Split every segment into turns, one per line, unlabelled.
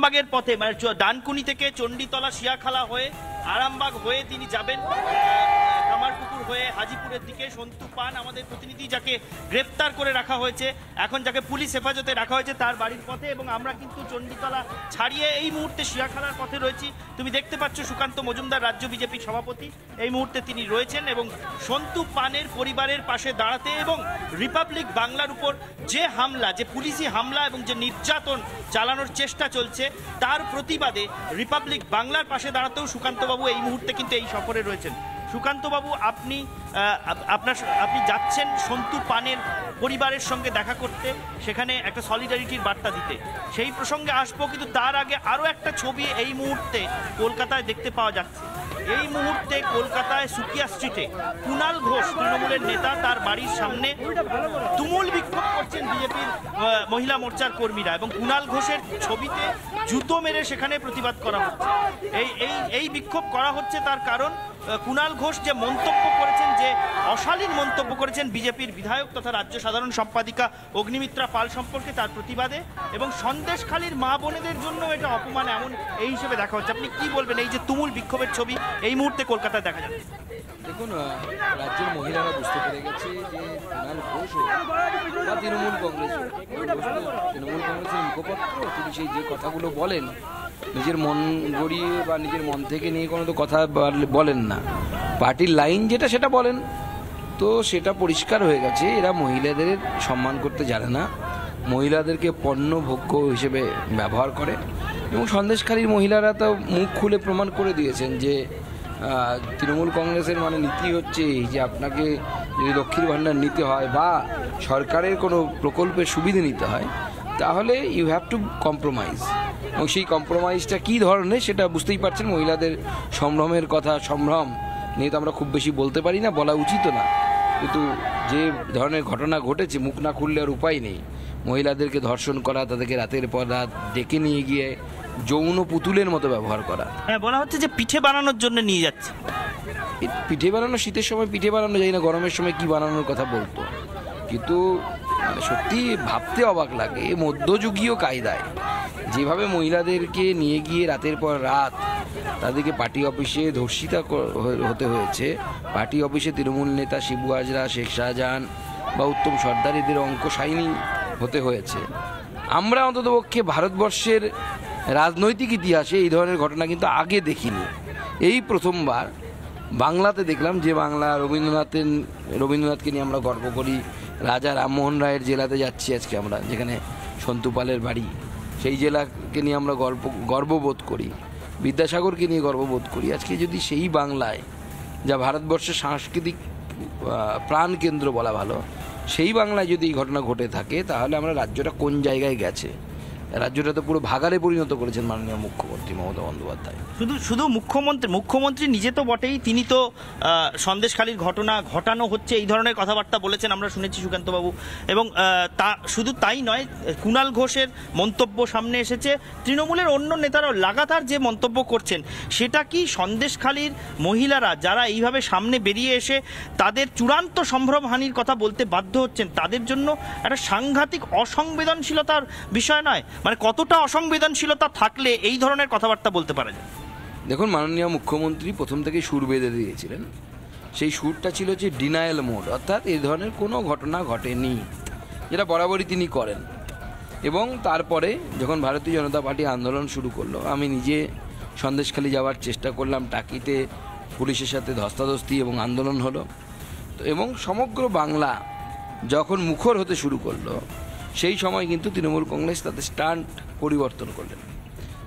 আরামবাগের পথে, মানে ডানকুনি থেকে চণ্ডীতলা শিয়াখালা হয়ে আরামবাগ হয়ে তিনি যাবেন কামারপুকুর হয়ে হাজিপুরের দিকে। সন্তু পান আমাদের প্রতিনিধি, যাকে গ্রেপ্তার করে রাখা হয়েছে, এখন যাকে পুলিশ হেফাজতে রাখা হয়েছে, তার বাড়ির পথে। এবং আমরা কিন্তু চণ্ডীতলা ছাড়িয়ে এই মুহূর্তে শিয়াখালার পথে রয়েছি। তুমি দেখতে পাচ্ছ সুকান্ত মজুমদার, রাজ্য বিজেপির সভাপতি, এই মুহূর্তে তিনি রয়েছেন এবং সন্তু পানের পরিবারের পাশে দাঁড়াতে এবং রিপাবলিক বাংলার উপর যে হামলা, যে পুলিশি হামলা এবং যে নির্যাতন চালানোর চেষ্টা চলছে, তার প্রতিবাদে রিপাবলিক বাংলার পাশে দাঁড়াতেও সুকান্তবাবু এই মুহূর্তে কিন্তু এই সফরে রয়েছেন। সুকান্তবাবু, আপনি যাচ্ছেন সন্তু পানের পরিবারের সঙ্গে দেখা করতে, সেখানে একটা সলিডারিটির বার্তা দিতে, সেই প্রসঙ্গে আসবো। কিন্তু তার আগে আরও একটা ছবি এই মুহূর্তে কলকাতায় দেখতে পাওয়া যাচ্ছে। এই মুহূর্তে কলকাতায় সুকিয়া স্ট্রিটে কুণাল ঘোষ, তৃণমূলের নেতা, তার বাড়ির সামনে তুমুল বিক্ষোভ করছেন বিজেপির মহিলা মোর্চার কর্মীরা এবং কুণাল ঘোষের ছবিতে জুতো মেরে সেখানে প্রতিবাদ করা হচ্ছে। এই বিক্ষোভ করা হচ্ছে তার কারণ কুণাল ঘোষ যে মন্তব্য করেছেন, যে অশালীন মন্তব্য করেছেন বিজেপির বিধায়ক তথা রাজ্য সাধারণ সম্পাদিকা অগ্নিমিত্রা পাল সম্পর্কে, তার প্রতিবাদে। এবং সন্দেশখালীর মা বোনেদের জন্য এটা অপমান, এমন এই হিসেবে দেখা হচ্ছে। আপনি কি বলবেন এই যে তুমুল বিক্ষোভের ছবি এই মুহূর্তে কলকাতায় দেখা যাচ্ছে?
দেখুন, রাজ্যের মহিলারা বুঝতে পেরে গেছে যে কুণাল ঘোষ বা তৃণমূল কংগ্রেসের মুখপাত্র, তিনি সেই যে কথাগুলো বলেন নিজের মন গড়িয়ে বা নিজের মন থেকে নিয়ে কোনো তো কথা বলেন না, পার্টির লাইন যেটা সেটা বলেন। তো সেটা পরিষ্কার হয়ে গেছে, এরা মহিলাদের সম্মান করতে জানে না, মহিলাদেরকে পণ্য ভোগ্য হিসেবে ব্যবহার করে। এবং সন্দেশখালীর মহিলারা তো মুখ খুলে প্রমাণ করে দিয়েছেন যে তৃণমূল কংগ্রেসের মানে নীতি হচ্ছে যে আপনাকে যদি লক্ষ্মীর ভাণ্ডার নিতে হয় বা সরকারের কোনো প্রকল্পের সুবিধে নিতে হয়, তাহলে ইউ হ্যাভ টু কম্প্রোমাইজ। এবং সেই কম্প্রোমাইজটা কী ধরনের সেটা বুঝতেই পারছেন। মহিলাদের সম্ভ্রমের কথা, সম্ভ্রম নিয়ে তো আমরা খুব বেশি বলতে পারি না, বলা উচিত না, কিন্তু যে ধরনের ঘটনা ঘটেছে মুখ না খুললে আর উপায় নেই। মহিলাদেরকে ধর্ষণ করা, তাদেরকে রাতের পর রাত ডেকে নিয়ে গিয়ে যৌন পুতুলের মতো ব্যবহার করা।
হ্যাঁ, বলা হচ্ছে যে পিঠে বানানোর জন্য নিয়ে যাচ্ছে।
পিঠে বানানো, শীতের সময় পিঠে বানানো যায় না, গরমের সময় কি বানানোর কথা বলতো। কিন্তু সত্যি ভাবতে অবাক লাগে, মধ্যযুগীয় কায়দায় যেভাবে মহিলাদেরকে নিয়ে গিয়ে রাতের পর রাত তাদেরকে পার্টি অফিসে ধর্ষিতা হতে হয়েছে। পার্টি অফিসে তৃণমূল নেতা শিবু হাজরা, শেখ শাহজাহান বা উত্তম সর্দার এদের অঙ্কশাইনী হতে হয়েছে। আমরা অন্ততপক্ষে ভারতবর্ষের রাজনৈতিক ইতিহাসে এই ধরনের ঘটনা কিন্তু আগে দেখিনি। এই প্রথমবার বাংলাতে দেখলাম, যে বাংলা রবীন্দ্রনাথকে নিয়ে আমরা গর্ব করি। রাজা রামমোহন রায়ের জেলাতে যাচ্ছি আজকে আমরা, যেখানে সন্তু পালের বাড়ি, সেই জেলাকে নিয়ে আমরা গর্ববোধ করি, বিদ্যাসাগরকে নিয়ে গর্ববোধ করি। আজকে যদি সেই বাংলায়, যা ভারতবর্ষের সাংস্কৃতিক প্রাণকেন্দ্র বলা ভালো, সেই বাংলায় যদি এই ঘটনা ঘটে থাকে, তাহলে আমরা রাজ্যটা কোন জায়গায় গেছে। রাজ্যটা তো পুরো ভাগাড়ে পরিণত করেছেন মাননীয় মুখ্যমন্ত্রী মমতা বন্দ্যোপাধ্যায়।
শুধু মুখ্যমন্ত্রী নিজে তো বটেই, তিনি তো সন্দেশখালীর ঘটনা ঘটানো হচ্ছে এই ধরনের কথাবার্তা বলেছেন, আমরা শুনেছি সুকান্তবাবু। এবং শুধু তাই নয়, কুণাল ঘোষের মন্তব্য সামনে এসেছে, তৃণমূলের অন্য নেতারাও লাগাতার যে মন্তব্য করছেন, সেটা কি সন্দেশখালীর মহিলারা যারা এইভাবে সামনে বেরিয়ে এসে তাদের চূড়ান্ত সম্ভ্রমহানির কথা বলতে বাধ্য হচ্ছেন, তাদের জন্য একটা সাংঘাতিক অসংবেদনশীলতার বিষয় নয়? মানে কতটা অসংবেদনশীলতা থাকলে এই ধরনের কথাবার্তা বলতে পারা যায়?
দেখুন, মাননীয় মুখ্যমন্ত্রী প্রথম থেকে সুর বেঁধে দিয়েছিলেন। সেই সুরটা ছিল যে ডিনায়াল মোড, অর্থাৎ এই ধরনের কোনো ঘটনা ঘটেনি, যেটা বরাবরই তিনি করেন। এবং তারপরে যখন ভারতীয় জনতা পার্টি আন্দোলন শুরু করলো, আমি নিজে সন্দেশখালী যাওয়ার চেষ্টা করলাম, টাকিতে পুলিশের সাথে ধস্তাধস্তি এবং আন্দোলন হলো। তো এবং সমগ্র বাংলা যখন মুখর হতে শুরু করলো, সেই সময় কিন্তু তৃণমূল কংগ্রেস তাদের স্ট্যান্ড পরিবর্তন করলেন।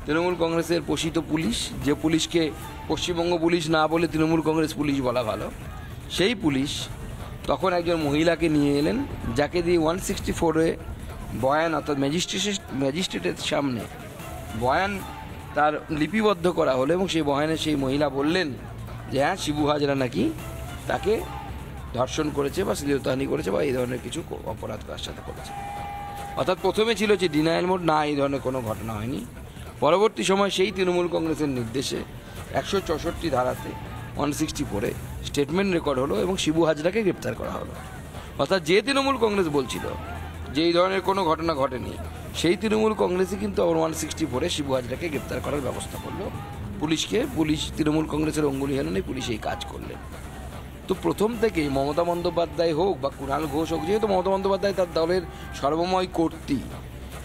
তৃণমূল কংগ্রেসের পোষিত পুলিশ, যে পুলিশকে পশ্চিমবঙ্গ পুলিশ না বলে তৃণমূল কংগ্রেস পুলিশ বলা ভালো, সেই পুলিশ তখন একজন মহিলাকে নিয়ে এলেন, যাকে দিয়ে 164-এ বয়ান, অর্থাৎ ম্যাজিস্ট্রেটের সামনে বয়ান তার লিপিবদ্ধ করা হলো। এবং সেই বয়ানে সেই মহিলা বললেন যে হ্যাঁ, শিবু হাজরা নাকি তাকে ধর্ষণ করেছে বা শ্লীলতাহানি করেছে বা এই ধরনের কিছু অপরাধ তার সাথে করেছে। অর্থাৎ প্রথমে ছিল যে ডিনায়াল মোড, না এই ধরনের কোনো ঘটনা হয়নি। পরবর্তী সময় সেই তৃণমূল কংগ্রেসের নির্দেশে 164 ধারাতে 164-এ স্টেটমেন্ট রেকর্ড হলো এবং শিবু হাজরাকে গ্রেপ্তার করা হলো। অর্থাৎ যে তৃণমূল কংগ্রেস বলছিল যে এই ধরনের কোনো ঘটনা ঘটেনি, সেই তৃণমূল কংগ্রেসই কিন্তু 164-এ শিবু হাজরাকে গ্রেপ্তার করার ব্যবস্থা করলো পুলিশ তৃণমূল কংগ্রেসের অঙ্গুলি হেলনে পুলিশ এই কাজ করলেন। তো প্রথম থেকেই মমতা বন্দ্যোপাধ্যায় হোক বা কুণাল ঘোষ হোক, যেহেতু মমতা বন্দ্যোপাধ্যায় তার দলের সর্বময় কর্ত্রী,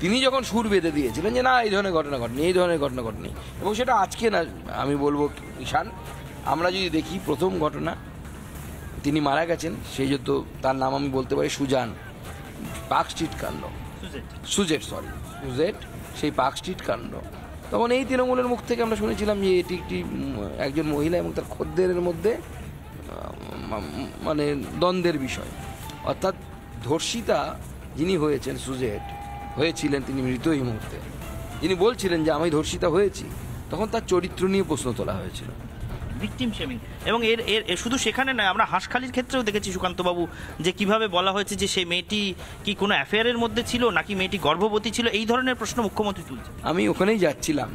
তিনি যখন সুর বেঁধে দিয়েছিলেন যে না এই ধরনের ঘটনা ঘটেনি, এই ধরনের ঘটনা ঘটেনি, এবং সেটা আজকে না, আমি বলবো ঈশান, আমরা যদি দেখি প্রথম ঘটনা তিনি মারা গেছেন, সেই যত তার নাম আমি বলতে পারি সুজান, পার্ক স্ট্রিট কাণ্ড, সুজেট, সেই পার্ক স্ট্রিট কাণ্ড, তখন এই তৃণমূলের মুখ থেকে আমরা শুনেছিলাম যে এটি একজন মহিলা এবং তার খদ্দেরের মধ্যে মানে দ্বন্দ্বের বিষয়, অর্থাৎ ধর্ষিতা যিনি হয়েছিলেন তিনি মৃত এই মুহূর্তে, যিনি বলছিলেন যে আমি ধর্ষিতা হয়েছি, তখন তার চরিত্র নিয়ে প্রশ্ন তোলা হয়েছিল,
ভিকটিম শেমিং। এবং এর শুধু সেখানে নয়, আমরা হাঁসখালির ক্ষেত্রেও দেখেছি সুকান্তবাবু যে কিভাবে বলা হয়েছে যে সেই মেয়েটি কি কোনো অ্যাফেয়ারের মধ্যে ছিল নাকি মেয়েটি গর্ভবতী ছিল, এই ধরনের প্রশ্ন মুখ্যমন্ত্রী তুলছে।
আমি ওখানেই যাচ্ছিলাম।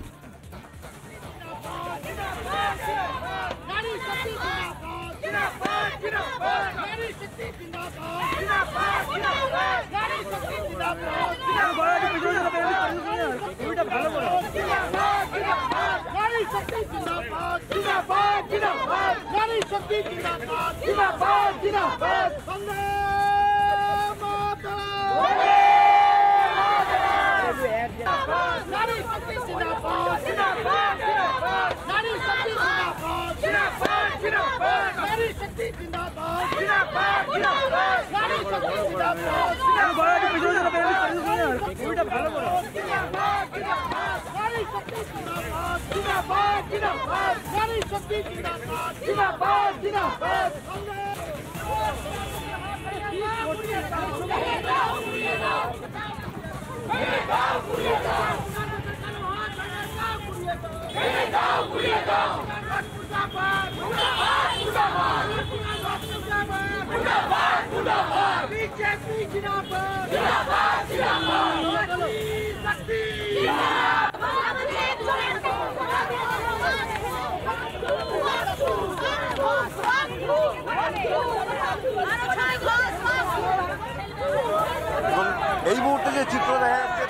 এই মুহূর্তে যে চিত্র দেখা যাচ্ছে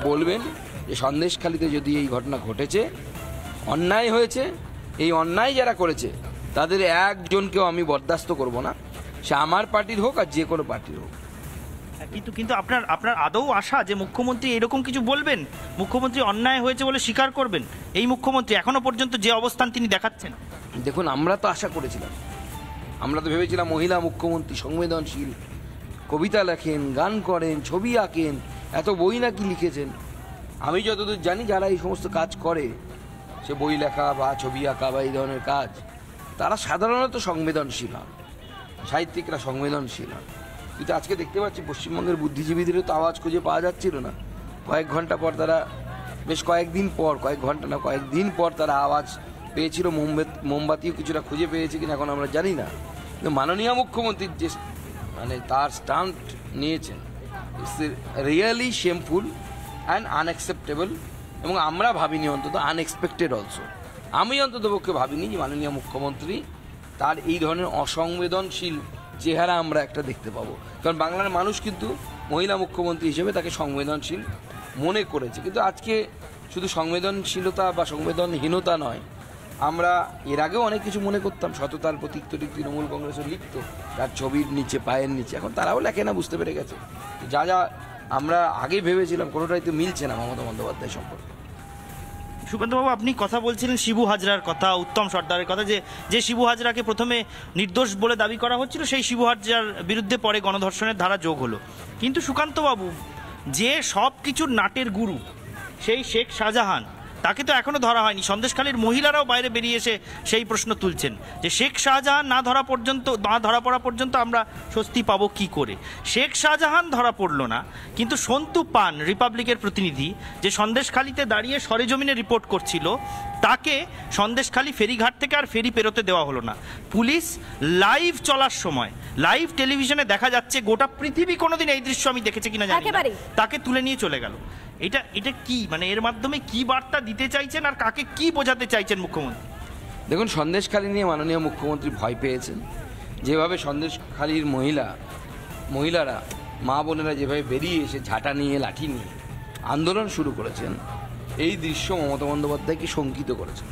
বলবেন যে সন্দেশখালিতে যদি এই ঘটনা ঘটেছে, অন্যায় হয়েছে, এই অন্যায় যারা করেছে তাদের একজনকেও আমি বরদাস্ত করব না, সে আমার পার্টির হোক আর যে কোনো পার্টির হোক।
কিন্তু আপনার আদৌ আশা যে মুখ্যমন্ত্রী এরকম কিছু বলবেন, মুখ্যমন্ত্রী অন্যায় হয়েছে বলে স্বীকার করবেন? এই মুখ্যমন্ত্রী এখনো পর্যন্ত যে অবস্থান তিনি দেখাচ্ছেন,
দেখুন, আমরা তো আশা করেছিলাম, আমরা তো ভেবেছিলাম মহিলা মুখ্যমন্ত্রী, সংবেদনশীল, কবিতা লেখেন, গান করেন, ছবি আঁকেন, এত বই নাকি লিখেছেন। আমি যতদূর জানি যারা এই সমস্ত কাজ করে, সে বই লেখা বা ছবি আঁকা বা এই ধরনের কাজ, তারা সাধারণত সংবেদনশীল হন, সাহিত্যিকরা সংবেদনশীল হন। কিন্তু আজকে দেখতে পাচ্ছি পশ্চিমবঙ্গের বুদ্ধিজীবীদেরও তো আওয়াজ খুঁজে পাওয়া যাচ্ছিল না। কয়েক দিন পর তারা আওয়াজ পেয়েছিল, মোমবাতিও কিছুটা খুঁজে পেয়েছে কিনা এখন আমরা জানি না। কিন্তু মাননীয় মুখ্যমন্ত্রীর যে তার স্ট্যান্ড নিয়েছেন, it's really shameful and unacceptable, এবং আমরা ভাবিনি, অন্তত আনএক্সপেক্টেড অলসো। আমি অন্তত পক্ষে ভাবিনি যে মাননীয় মুখ্যমন্ত্রী তার এই ধরনের অসংবেদনশীল চেহারা আমরা একটা দেখতে পাবো। কারণ বাংলার মানুষ কিন্তু মহিলা মুখ্যমন্ত্রী হিসেবে তাকে সংবেদনশীল মনে করেছে। কিন্তু আজকে শুধু সংবেদনশীলতা বা সংবেদনহীনতা নয়, আমরা এর আগেও অনেক কিছু মনে করতাম, সততার প্রতীক তৃণমূল কংগ্রেসও লিখত তার ছবির নিচে, পায়ের নিচে, এখন তারাও লেখে না, বুঝতে পেরে গেছে যা আমরা আগে ভেবেছিলাম কোনোটাই তো মিলছে না মমতা বন্দ্যোপাধ্যায় সম্পর্কে।
সুকান্তবাবু, আপনি কথা বলছিলেন শিবু হাজরার কথা, উত্তম সর্দারের কথা, যে শিবু হাজরাকে প্রথমে নির্দোষ বলে দাবি করা হচ্ছিল, সেই শিবু হাজরার বিরুদ্ধে পরে গণধর্ষণের ধারা যোগ হলো। কিন্তু সুকান্তবাবু, যে সব কিছুর নাটের গুরু, সেই শেখ শাহজাহান, তাকে তো এখনো ধরা হয়নি। সন্দেশখালীর মহিলারাও বাইরে বেরিয়ে এসে সেই প্রশ্ন তুলছেন যে শেখ শাহজাহান না ধরা পড়া পর্যন্ত আমরা স্বস্তি পাবো কি করে। শেখ শাহজাহান ধরা পড়লো না, কিন্তু সন্তু পান, রিপাবলিকের প্রতিনিধি, যে সন্দেশখালীতে দাঁড়িয়ে সরেজমিনে রিপোর্ট করছিল, তাকে সন্দেশখালী ফেরিঘাট থেকে আর ফেরি পেরোতে দেওয়া হলো না। পুলিশ লাইভ চলার সময়, লাইভ টেলিভিশনে দেখা যাচ্ছে, গোটা পৃথিবী কোনোদিন এই দৃশ্য আমি দেখেছি কিনা জানি না,
একেবারেই।
তাকে তুলে নিয়ে চলে গেল। এটা কি, মানে এর মাধ্যমে কি বার্তা দিতে চাইছেন আর কাকে কি বোঝাতে চাইছেন মুখ্যমন্ত্রী?
দেখুন, সন্দেশখালী নিয়ে মাননীয় মুখ্যমন্ত্রী ভয় পেয়েছেন। যেভাবে সন্দেশখালীর মহিলারা মা বোনেরা যেভাবে বেরিয়ে এসে ঝাঁটা নিয়ে লাঠি নিয়ে আন্দোলন শুরু করেছেন, এই দৃশ্য মমতা বন্দ্যোপাধ্যায়কে শঙ্কিত করেছেন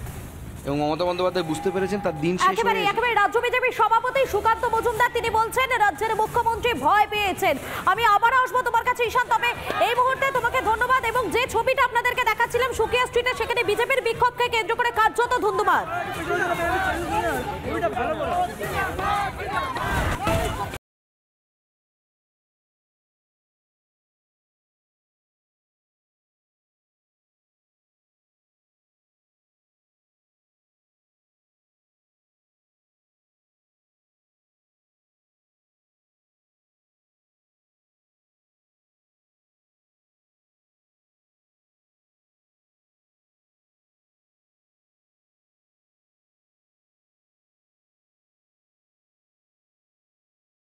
এবং মমতা বন্দ্যোপাধ্যায় বুঝতে পেরেছেন তার দিন শেষ হয়ে
একেবারে রাজ্য বিজেপির সভাপতি সুকান্ত মজুমদার তিনি বলছেন রাজ্যের মুখ্যমন্ত্রী ভয় পেয়েছেন। আমি আবারও আসবো তোমার কাছে ঈশান, তবে এই মুহূর্তে তোমাকে ধন্যবাদ। এবং যে ছবিটা আপনাদেরকে দেখাচ্ছিলাম সুকিয়া স্ট্রিটে, সেখানে বিজেপির বিক্ষোভকে কেন্দ্র করে কার্যত ধুন্ধুমার।